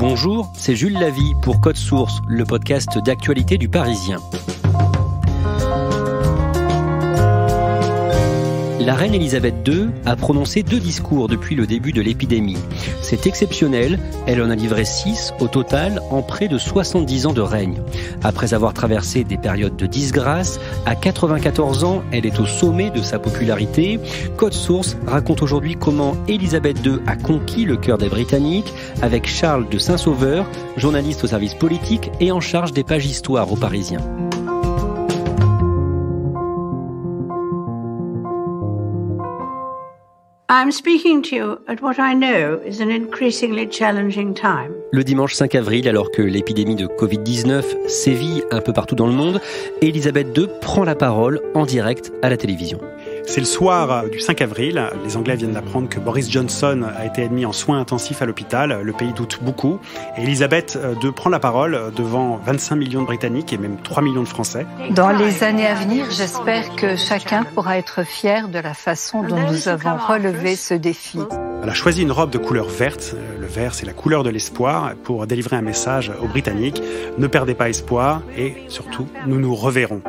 Bonjour, c'est Jules Lavie pour Code Source, le podcast d'actualité du Parisien. La reine Elisabeth II a prononcé 2 discours depuis le début de l'épidémie. C'est exceptionnel, elle en a livré 6 au total en près de 70 ans de règne. Après avoir traversé des périodes de disgrâce, à 94 ans, elle est au sommet de sa popularité. Code Source raconte aujourd'hui comment Elisabeth II a conquis le cœur des Britanniques avec Charles de Saint-Sauveur, journaliste au service politique et en charge des pages histoire au Parisien. I'm speaking to you at what I know is an increasingly challenging time. Le dimanche 5 avril, alors que l'épidémie de Covid-19 sévit un peu partout dans le monde, Elisabeth II prend la parole en direct à la télévision. C'est le soir du 5 avril. Les Anglais viennent d'apprendre que Boris Johnson a été admis en soins intensifs à l'hôpital. Le pays doute beaucoup. Et Elisabeth II prend la parole devant 25 millions de Britanniques et même 3 millions de Français. Dans les années à venir, j'espère que chacun pourra être fier de la façon dont nous avons relevé ce défi. Elle a choisi une robe de couleur verte. Le vert, c'est la couleur de l'espoir, pour délivrer un message aux Britanniques. Ne perdez pas espoir et surtout, nous nous reverrons.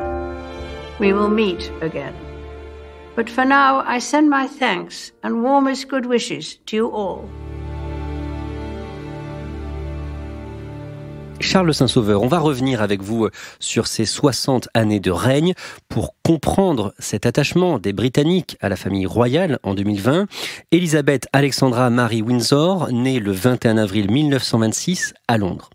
We will meet again. But for now, I send my thanks and warmest good wishes to you all. Charles de Saint-Sauveur, on va revenir avec vous sur ces 60 années de règne pour comprendre cet attachement des Britanniques à la famille royale en 2020. Elisabeth Alexandra Mary Windsor, née le 21 avril 1926 à Londres.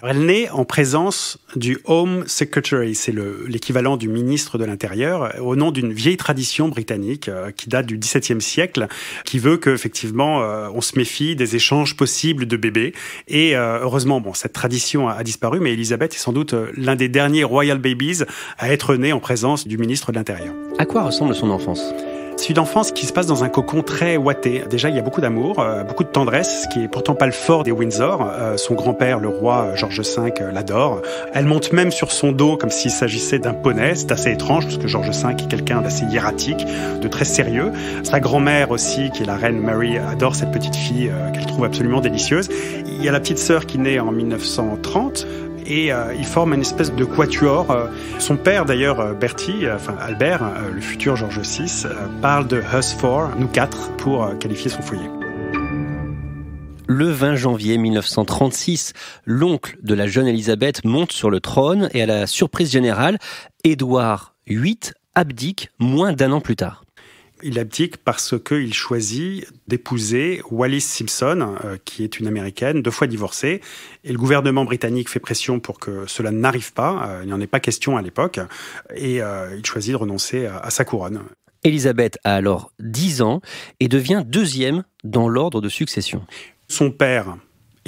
Elle naît en présence du Home Secretary, c'est l'équivalent du ministre de l'Intérieur, au nom d'une vieille tradition britannique qui date du XVIIe siècle, qui veut qu'effectivement on se méfie des échanges possibles de bébés. Et heureusement, cette tradition a disparu, mais Elisabeth est sans doute l'un des derniers Royal Babies à être né en présence du ministre de l'Intérieur. À quoi ressemble son enfance ? C'est une enfance qui se passe dans un cocon très ouaté. Déjà, il y a beaucoup d'amour, beaucoup de tendresse, ce qui est pourtant pas le fort des Windsor. Son grand-père, le roi George V, l'adore. Elle monte même sur son dos comme s'il s'agissait d'un poney. C'est assez étrange parce que George V est quelqu'un d'assez hiératique, de très sérieux. Sa grand-mère aussi, qui est la reine Mary, adore cette petite fille qu'elle trouve absolument délicieuse. Il y a la petite sœur qui naît en 1930. Et ils forment une espèce de quatuor. Son père, d'ailleurs, Albert, le futur George VI, parle de Us Four, nous quatre, pour qualifier son foyer. Le 20 janvier 1936, l'oncle de la jeune Elisabeth monte sur le trône et à la surprise générale, Édouard VIII abdique moins d'1 an plus tard. Il abdique parce qu'il choisit d'épouser Wallis Simpson, qui est une Américaine, 2 fois divorcée. Et le gouvernement britannique fait pression pour que cela n'arrive pas. Il n'en est pas question à l'époque. Et il choisit de renoncer à sa couronne. Elisabeth a alors 10 ans et devient 2e dans l'ordre de succession. Son père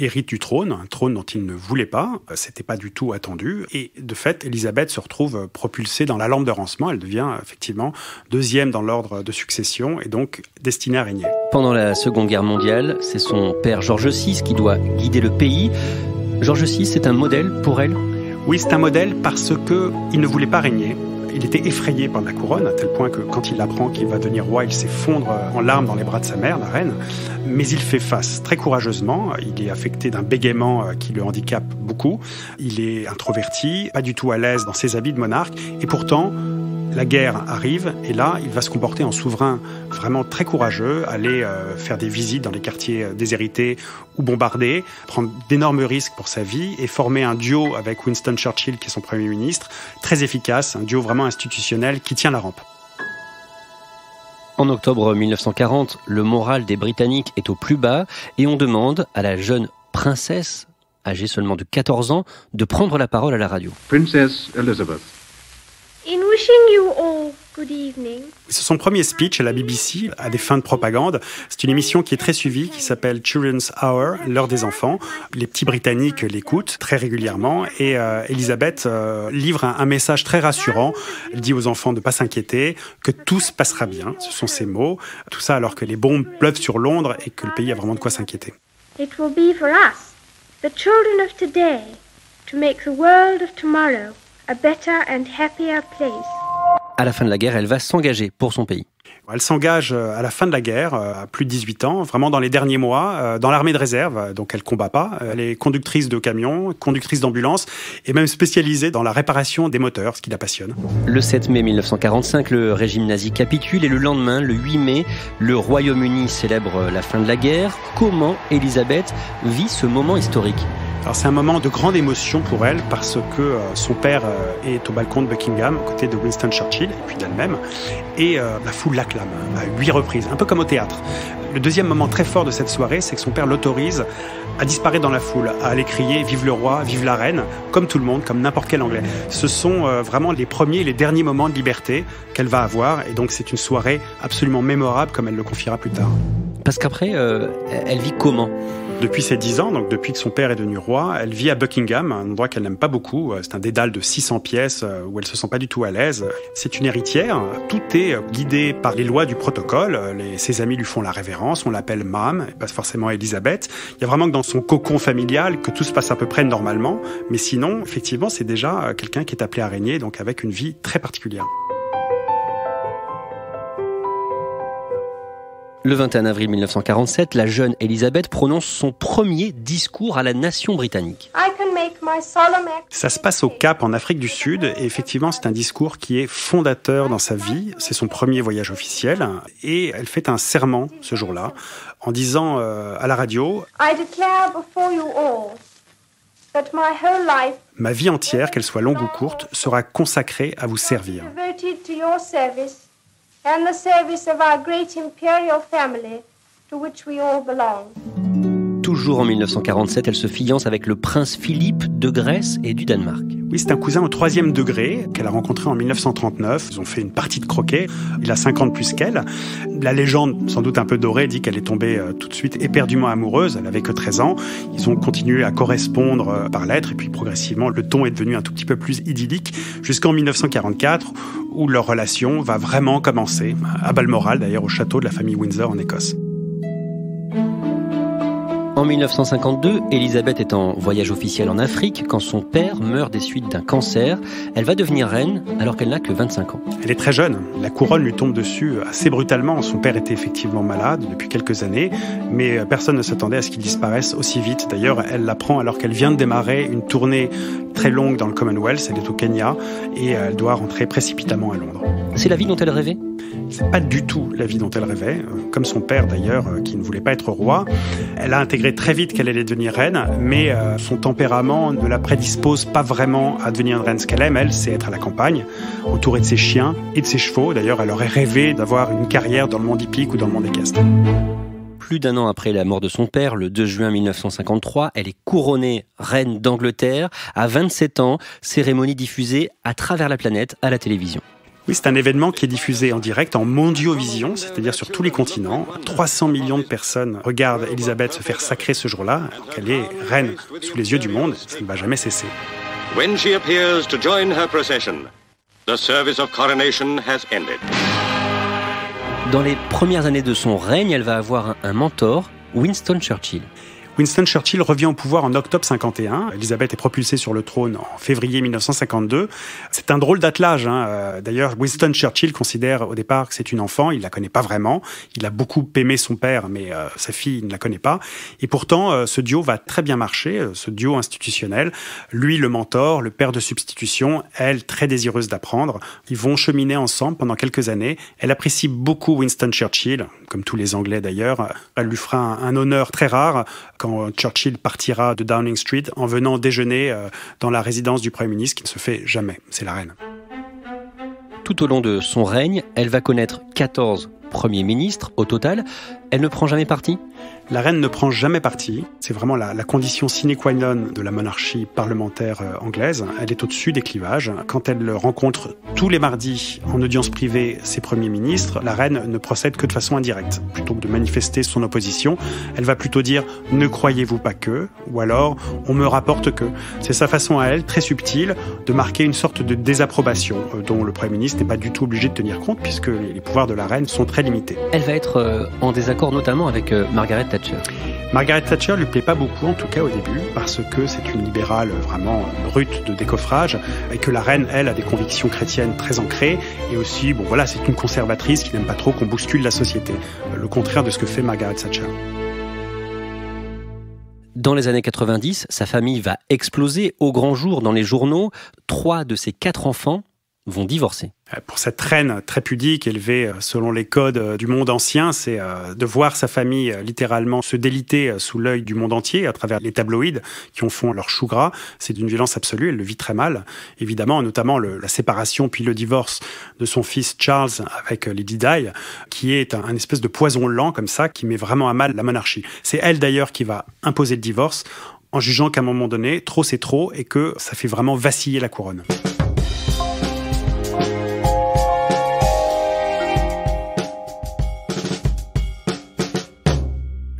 hérite du trône, un trône dont il ne voulait pas, c'était pas du tout attendu, et de fait, Elisabeth se retrouve propulsée dans la lampe de rancement, elle devient effectivement 2e dans l'ordre de succession, et donc destinée à régner. Pendant la Seconde Guerre mondiale, c'est son père George VI qui doit guider le pays. George VI, c'est un modèle pour elle ? Oui, c'est un modèle parce qu'il ne voulait pas régner. Il était effrayé par la couronne, à tel point que quand il apprend qu'il va devenir roi, il s'effondre en larmes dans les bras de sa mère, la reine. Mais il fait face très courageusement. Il est affecté d'un bégaiement qui le handicape beaucoup. Il est introverti, pas du tout à l'aise dans ses habits de monarque. Et pourtant, la guerre arrive et là, il va se comporter en souverain vraiment très courageux, aller faire des visites dans les quartiers déshérités ou bombardés, prendre d'énormes risques pour sa vie et former un duo avec Winston Churchill, qui est son Premier ministre, très efficace, un duo vraiment institutionnel qui tient la rampe. En octobre 1940, le moral des Britanniques est au plus bas et on demande à la jeune princesse, âgée seulement de 14 ans, de prendre la parole à la radio. Princess Elizabeth. In wishing you all good evening. C'est son premier speech à la BBC, à des fins de propagande. C'est une émission qui est très suivie, qui s'appelle Children's Hour, l'heure des enfants. Les petits Britanniques l'écoutent très régulièrement et Elisabeth livre un message très rassurant. Elle dit aux enfants de ne pas s'inquiéter, que tout se passera bien. Ce sont ses mots. Tout ça alors que les bombes pleuvent sur Londres et que le pays a vraiment de quoi s'inquiéter. It will be for us, the children of today, to make the world of tomorrow a better and happier place. À la fin de la guerre, elle va s'engager pour son pays. Elle s'engage à la fin de la guerre, à plus de 18 ans, vraiment dans les derniers mois, dans l'armée de réserve, donc elle combat pas. Elle est conductrice de camions, conductrice d'ambulance et même spécialisée dans la réparation des moteurs, ce qui la passionne. Le 7 mai 1945, le régime nazi capitule et le lendemain, le 8 mai, le Royaume-Uni célèbre la fin de la guerre. Comment Elisabeth vit ce moment historique ? Alors c'est un moment de grande émotion pour elle parce que son père est au balcon de Buckingham, à côté de Winston Churchill et puis d'elle-même, et la foule l'acclame à 8 reprises, un peu comme au théâtre. Le deuxième moment très fort de cette soirée, c'est que son père l'autorise à disparaître dans la foule, à aller crier « Vive le roi, vive la reine », comme tout le monde, comme n'importe quel Anglais. Ce sont vraiment les premiers et les derniers moments de liberté qu'elle va avoir, et donc c'est une soirée absolument mémorable, comme elle le confiera plus tard. Parce qu'après, elle vit comment ? Depuis ses 10 ans, donc depuis que son père est devenu roi, elle vit à Buckingham, un endroit qu'elle n'aime pas beaucoup. C'est un dédale de 600 pièces où elle se sent pas du tout à l'aise. C'est une héritière. Tout est guidé par les lois du protocole. Ses amis lui font la révérence. On l'appelle Mom, pas forcément Elisabeth. Il y a vraiment que dans son cocon familial que tout se passe à peu près normalement. Mais sinon, effectivement, c'est déjà quelqu'un qui est appelé à régner, donc avec une vie très particulière. Le 21 avril 1947, la jeune Elisabeth prononce son premier discours à la nation britannique. Ça se passe au Cap, en Afrique du Sud, et effectivement, c'est un discours qui est fondateur dans sa vie. C'est son premier voyage officiel, et elle fait un serment ce jour-là, en disant à la radio « Ma vie entière, qu'elle soit longue ou courte, sera consacrée à vous servir. » And the service of our great imperial family, to which we all belong. Toujours en 1947, elle se fiance avec le prince Philippe de Grèce et du Danemark. Oui, c'est un cousin au 3e degré qu'elle a rencontré en 1939. Ils ont fait une partie de croquet. Il a 5 ans de plus qu'elle. La légende, sans doute un peu dorée, dit qu'elle est tombée tout de suite éperdument amoureuse. Elle avait que 13 ans. Ils ont continué à correspondre par lettres et puis progressivement, le ton est devenu un tout petit peu plus idyllique jusqu'en 1944 où leur relation va vraiment commencer, à Balmoral d'ailleurs, au château de la famille Windsor en Écosse. En 1952, Elisabeth est en voyage officiel en Afrique quand son père meurt des suites d'un cancer. Elle va devenir reine alors qu'elle n'a que 25 ans. Elle est très jeune. La couronne lui tombe dessus assez brutalement. Son père était effectivement malade depuis quelques années, mais personne ne s'attendait à ce qu'il disparaisse aussi vite. D'ailleurs, elle l'apprend alors qu'elle vient de démarrer une tournée très longue dans le Commonwealth. Elle est au Kenya et elle doit rentrer précipitamment à Londres. C'est la vie dont elle rêvait ? C'est pas du tout la vie dont elle rêvait, comme son père d'ailleurs, qui ne voulait pas être roi. Elle a intégré très vite qu'elle allait devenir reine, mais son tempérament ne la prédispose pas vraiment à devenir une reine. Ce qu'elle aime, elle, c'est être à la campagne, entourée de ses chiens et de ses chevaux. D'ailleurs, elle aurait rêvé d'avoir une carrière dans le monde hippique ou dans le monde équestre. Plus d'un an après la mort de son père, le 2 juin 1953, elle est couronnée reine d'Angleterre. À 27 ans, cérémonie diffusée à travers la planète à la télévision. Oui, c'est un événement qui est diffusé en direct, en mondiovision, c'est-à-dire sur tous les continents. 300 millions de personnes regardent Elisabeth se faire sacrer ce jour-là, alors qu'elle est reine sous les yeux du monde. Ça ne va jamais cesser. When she appears to join her procession, the service of coronation has ended. Dans les premières années de son règne, elle va avoir un mentor, Winston Churchill. Winston Churchill revient au pouvoir en octobre 51. Elisabeth est propulsée sur le trône en février 1952. C'est un drôle d'attelage. D'ailleurs, Winston Churchill considère au départ que c'est une enfant. Il la connaît pas vraiment. Il a beaucoup aimé son père, mais sa fille ne la connaît pas. Et pourtant, ce duo va très bien marcher, ce duo institutionnel. Lui, le mentor, le père de substitution, elle, très désireuse d'apprendre. Ils vont cheminer ensemble pendant quelques années. Elle apprécie beaucoup Winston Churchill, comme tous les Anglais d'ailleurs. Elle lui fera un honneur très rare quand Churchill partira de Downing Street en venant déjeuner dans la résidence du Premier ministre, qui ne se fait jamais. C'est la reine. Tout au long de son règne, elle va connaître 14 premiers ministres au total. Elle ne prend jamais parti ? La reine ne prend jamais parti. C'est vraiment la condition sine qua non de la monarchie parlementaire anglaise. Elle est au-dessus des clivages. Quand elle rencontre tous les mardis en audience privée ses premiers ministres, la reine ne procède que de façon indirecte. Plutôt que de manifester son opposition, elle va plutôt dire « ne croyez-vous pas que » ou alors « on me rapporte que ». C'est sa façon à elle, très subtile, de marquer une sorte de désapprobation dont le Premier ministre n'est pas du tout obligé de tenir compte puisque les pouvoirs de la reine sont très très limité. Elle va être en désaccord notamment avec Margaret Thatcher. Margaret Thatcher lui plaît pas beaucoup, en tout cas au début, parce que c'est une libérale vraiment brute de décoffrage, et que la reine, elle, a des convictions chrétiennes très ancrées, et aussi, bon voilà, c'est une conservatrice qui n'aime pas trop qu'on bouscule la société. Le contraire de ce que fait Margaret Thatcher. Dans les années 90, sa famille va exploser au grand jour dans les journaux. 3 de ses 4 enfants vont divorcer. Pour cette reine très pudique, élevée selon les codes du monde ancien, c'est de voir sa famille littéralement se déliter sous l'œil du monde entier à travers les tabloïds qui en font leur chou gras. C'est d'une violence absolue, elle le vit très mal. Évidemment, notamment la séparation puis le divorce de son fils Charles avec Lady Di, qui est un espèce de poison lent comme ça, qui met vraiment à mal la monarchie. C'est elle d'ailleurs qui va imposer le divorce en jugeant qu'à un moment donné, trop c'est trop et que ça fait vraiment vaciller la couronne.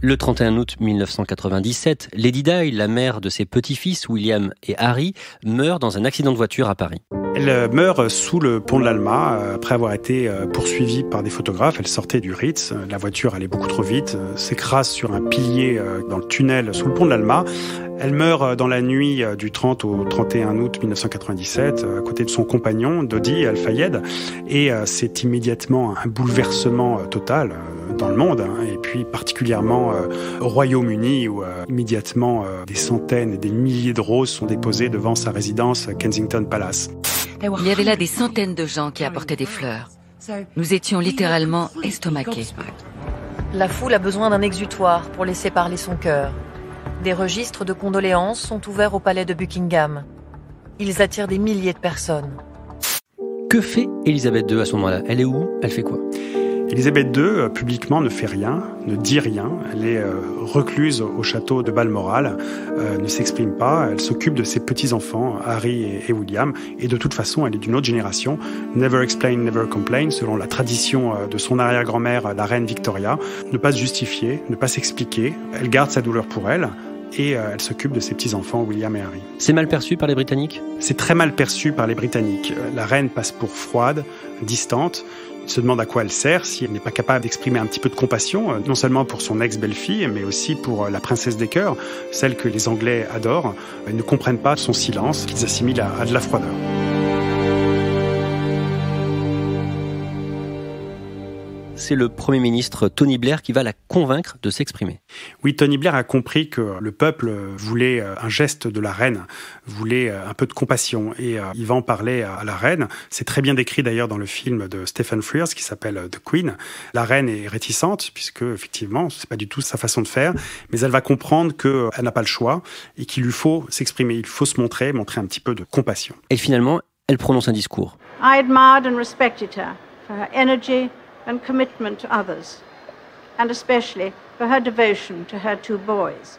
Le 31 août 1997, Lady Di, la mère de ses petits-fils William et Harry, meurt dans un accident de voiture à Paris. Elle meurt sous le pont de l'Alma, après avoir été poursuivie par des photographes. Elle sortait du Ritz, la voiture allait beaucoup trop vite, s'écrase sur un pilier dans le tunnel sous le pont de l'Alma. Elle meurt dans la nuit du 30 au 31 août 1997, à côté de son compagnon, Dodi Al-Fayed. Et c'est immédiatement un bouleversement total dans le monde, et puis particulièrement au Royaume-Uni, où immédiatement des centaines et des milliers de roses sont déposées devant sa résidence Kensington Palace. Il y avait là des centaines de gens qui apportaient des fleurs. Nous étions littéralement estomaqués. La foule a besoin d'un exutoire pour laisser parler son cœur. Des registres de condoléances sont ouverts au palais de Buckingham. Ils attirent des milliers de personnes. Que fait Élisabeth II à ce moment-là? Elle est où? Elle fait quoi? Élisabeth II, publiquement, ne fait rien, ne dit rien. Elle est recluse au château de Balmoral, ne s'exprime pas. Elle s'occupe de ses petits-enfants, Harry et William. Et de toute façon, elle est d'une autre génération. Never explain, never complain, selon la tradition de son arrière-grand-mère, la reine Victoria. Ne pas se justifier, ne pas s'expliquer. Elle garde sa douleur pour elle. Et elle s'occupe de ses petits-enfants, William et Harry. C'est mal perçu par les Britanniques? C'est très mal perçu par les Britanniques. La reine passe pour froide, distante. Ils se demandent à quoi elle sert, si elle n'est pas capable d'exprimer un petit peu de compassion, non seulement pour son ex-belle-fille, mais aussi pour la princesse des cœurs, celle que les Anglais adorent. Ils ne comprennent pas son silence, qu'ils assimilent à de la froideur. C'est le Premier ministre Tony Blair qui va la convaincre de s'exprimer. Oui, Tony Blair a compris que le peuple voulait un geste de la reine, voulait un peu de compassion, et il va en parler à la reine. C'est très bien décrit d'ailleurs dans le film de Stephen Frears qui s'appelle The Queen. La reine est réticente, puisque effectivement, c'est pas du tout sa façon de faire, mais elle va comprendre qu'elle n'a pas le choix et qu'il lui faut s'exprimer, il faut se montrer un petit peu de compassion. Et finalement, elle prononce un discours. I admired and respected her for her energy and commitment to others, and especially for her devotion to her 2 boys.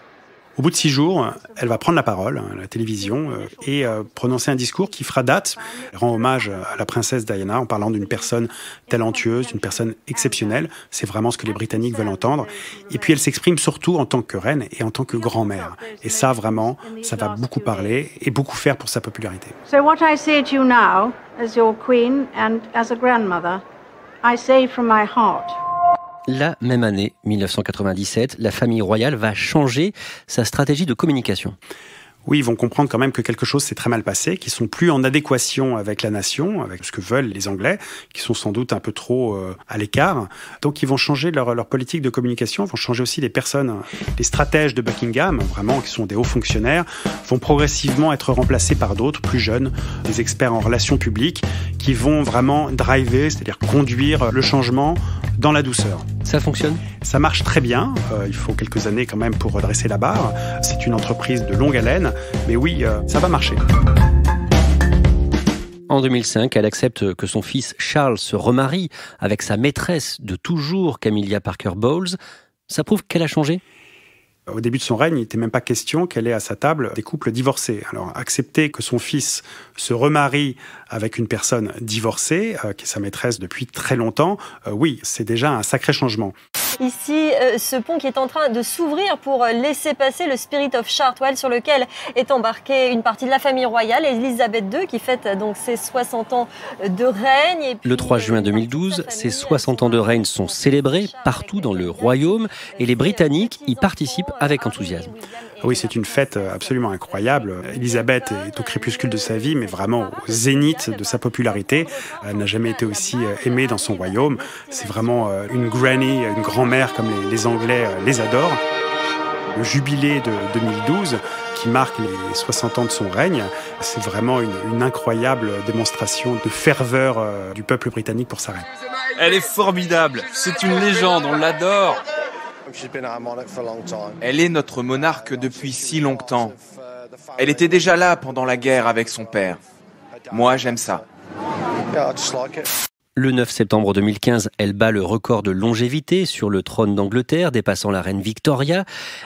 Au bout de 6 jours, elle va prendre la parole à la télévision et prononcer un discours qui fera date. Elle rend hommage à la princesse Diana en parlant d'une personne talentueuse, d'une personne exceptionnelle. C'est vraiment ce que les Britanniques veulent entendre. Et puis elle s'exprime surtout en tant que reine et en tant que grand-mère. Et ça, vraiment, ça va beaucoup parler et beaucoup faire pour sa popularité. So what I say to you now, as your queen and as a grandmother, I say from my heart. La même année, 1997, la famille royale va changer sa stratégie de communication. Oui, ils vont comprendre quand même que quelque chose s'est très mal passé, qu'ils sont plus en adéquation avec la nation, avec ce que veulent les Anglais, qui sont sans doute un peu trop à l'écart. Donc ils vont changer leur politique de communication, vont changer aussi les personnes. Les stratèges de Buckingham, vraiment, qui sont des hauts fonctionnaires, vont progressivement être remplacés par d'autres, plus jeunes, des experts en relations publiques, qui vont vraiment driver, c'est-à-dire conduire le changement dans la douceur. Ça fonctionne? Ça marche très bien. Il faut quelques années quand même pour redresser la barre. C'est une entreprise de longue haleine. Mais oui, ça va marcher. En 2005, elle accepte que son fils Charles se remarie avec sa maîtresse de toujours, Camilla Parker Bowles. Ça prouve qu'elle a changé? Au début de son règne, il n'était même pas question qu'elle ait à sa table des couples divorcés. Alors, accepter que son fils se remarie avec une personne divorcée, qui est sa maîtresse depuis très longtemps, oui, c'est déjà un sacré changement. ici ce pont qui est en train de s'ouvrir pour laisser passer le Spirit of Chartwell sur lequel est embarquée une partie de la famille royale, Elisabeth II, qui fête donc ses 60 ans de règne. Et puis, le 3 juin 2012, ces 60 ans de règne sont célébrés partout dans le royaume et les Britanniques y participent avec enthousiasme. Oui, c'est une fête absolument incroyable. Elisabeth est au crépuscule de sa vie, mais vraiment au zénith de sa popularité. Elle n'a jamais été aussi aimée dans son royaume. C'est vraiment une granny, une grand-mère comme les Anglais les adorent. Le jubilé de 2012, qui marque les 60 ans de son règne, c'est vraiment une incroyable démonstration de ferveur du peuple britannique pour sa reine. Elle est formidable, c'est une légende, on l'adore. Elle est notre monarque depuis si longtemps. Elle était déjà là pendant la guerre avec son père. Moi, j'aime ça. Le 9 septembre 2015, elle bat le record de longévité sur le trône d'Angleterre, dépassant la reine Victoria.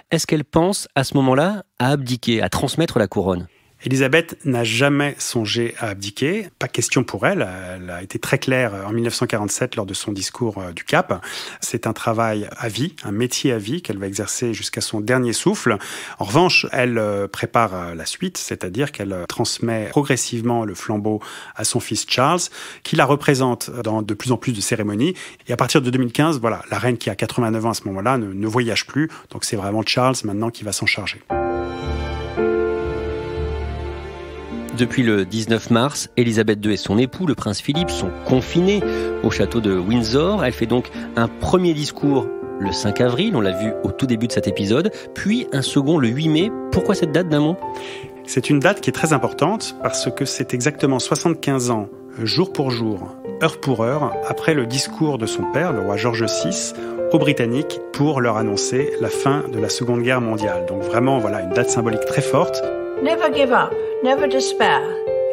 Est-ce qu'elle pense, à ce moment-là, à abdiquer, à transmettre la couronne ? Elisabeth n'a jamais songé à abdiquer, pas question pour elle. Elle a été très claire en 1947 lors de son discours du Cap. C'est un travail à vie, un métier à vie qu'elle va exercer jusqu'à son dernier souffle. En revanche, elle prépare la suite, c'est-à-dire qu'elle transmet progressivement le flambeau à son fils Charles, qui la représente dans de plus en plus de cérémonies. Et à partir de 2015, voilà, la reine qui a 89 ans à ce moment-là ne voyage plus. Donc c'est vraiment Charles maintenant qui va s'en charger. Depuis le 19 mars, Elisabeth II et son époux, le prince Philippe, sont confinés au château de Windsor. Elle fait donc un premier discours le 5 avril, on l'a vu au tout début de cet épisode, puis un second le 8 mai. Pourquoi cette date, d'un mot ? C'est une date qui est très importante parce que c'est exactement 75 ans, jour pour jour, heure pour heure, après le discours de son père, le roi George VI, aux Britanniques pour leur annoncer la fin de la Seconde Guerre mondiale. Donc vraiment, voilà, une date symbolique très forte. Never give up, never despair.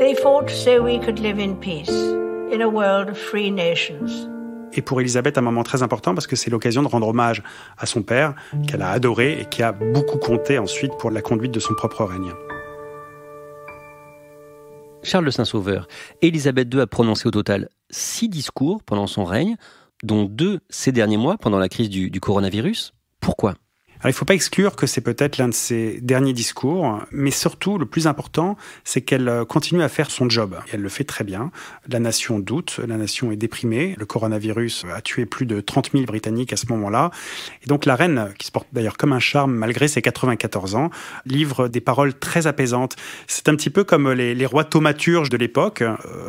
They fought so we could live in peace, in a world of free nations. Et pour Elisabeth, un moment très important parce que c'est l'occasion de rendre hommage à son père, qu'elle a adoré et qui a beaucoup compté ensuite pour la conduite de son propre règne. Charles de Saint-Sauveur, Elisabeth II a prononcé au total 6 discours pendant son règne, dont 2 ces derniers mois pendant la crise du coronavirus. Pourquoi ? Alors, il ne faut pas exclure que c'est peut-être l'un de ses derniers discours, mais surtout, le plus important, c'est qu'elle continue à faire son job. Et elle le fait très bien. La nation doute, la nation est déprimée. Le coronavirus a tué plus de 30 000 Britanniques à ce moment-là. Et donc la reine, qui se porte d'ailleurs comme un charme malgré ses 94 ans, livre des paroles très apaisantes. C'est un petit peu comme les rois thaumaturges de l'époque.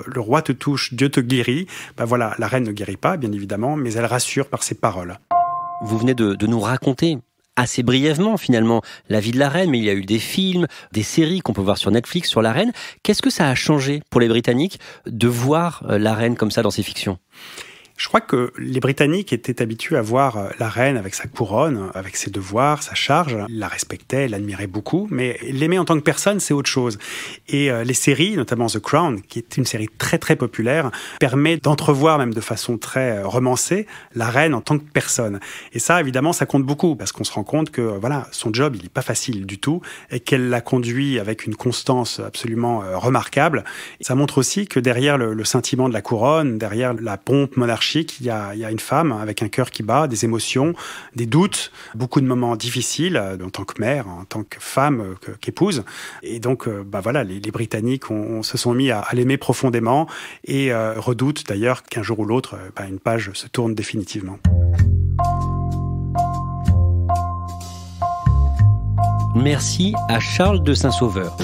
Le roi te touche, Dieu te guérit. Ben voilà, la reine ne guérit pas, bien évidemment, mais elle rassure par ses paroles. Vous venez de nous raconter assez brièvement finalement la vie de la reine, mais il y a eu des films, des séries qu'on peut voir sur Netflix sur la reine. Qu'est-ce que ça a changé pour les Britanniques de voir la reine comme ça dans ces fictions ? Je crois que les Britanniques étaient habitués à voir la reine avec sa couronne, avec ses devoirs, sa charge. Ils la respectaient, l'admiraient beaucoup, mais l'aimer en tant que personne, c'est autre chose. Et les séries, notamment The Crown, qui est une série très très populaire, permet d'entrevoir même de façon très romancée la reine en tant que personne. Et ça, évidemment, ça compte beaucoup, parce qu'on se rend compte que voilà, son job, il n'est pas facile du tout, et qu'elle l'a conduit avec une constance absolument remarquable. Et ça montre aussi que derrière le scintillement de la couronne, derrière la pompe monarchique, il y a une femme avec un cœur qui bat, des émotions, des doutes, beaucoup de moments difficiles en tant que mère, en tant que femme, qu'épouse. Et donc, voilà, les Britanniques se sont mis à l'aimer profondément et redoutent d'ailleurs qu'un jour ou l'autre, une page se tourne définitivement. Merci à Charles de Saint-Sauveur.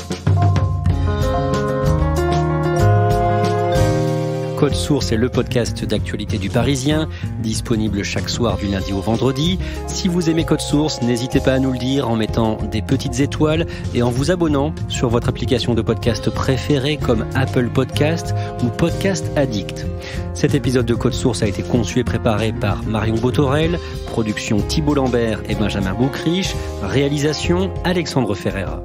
Code Source est le podcast d'actualité du Parisien, disponible chaque soir du lundi au vendredi. Si vous aimez Code Source, n'hésitez pas à nous le dire en mettant des petites étoiles et en vous abonnant sur votre application de podcast préférée comme Apple Podcast ou Podcast Addict. Cet épisode de Code Source a été conçu et préparé par Marion Botorel, production Thibault Lambert et Benjamin Boucriche, réalisation Alexandre Ferreira.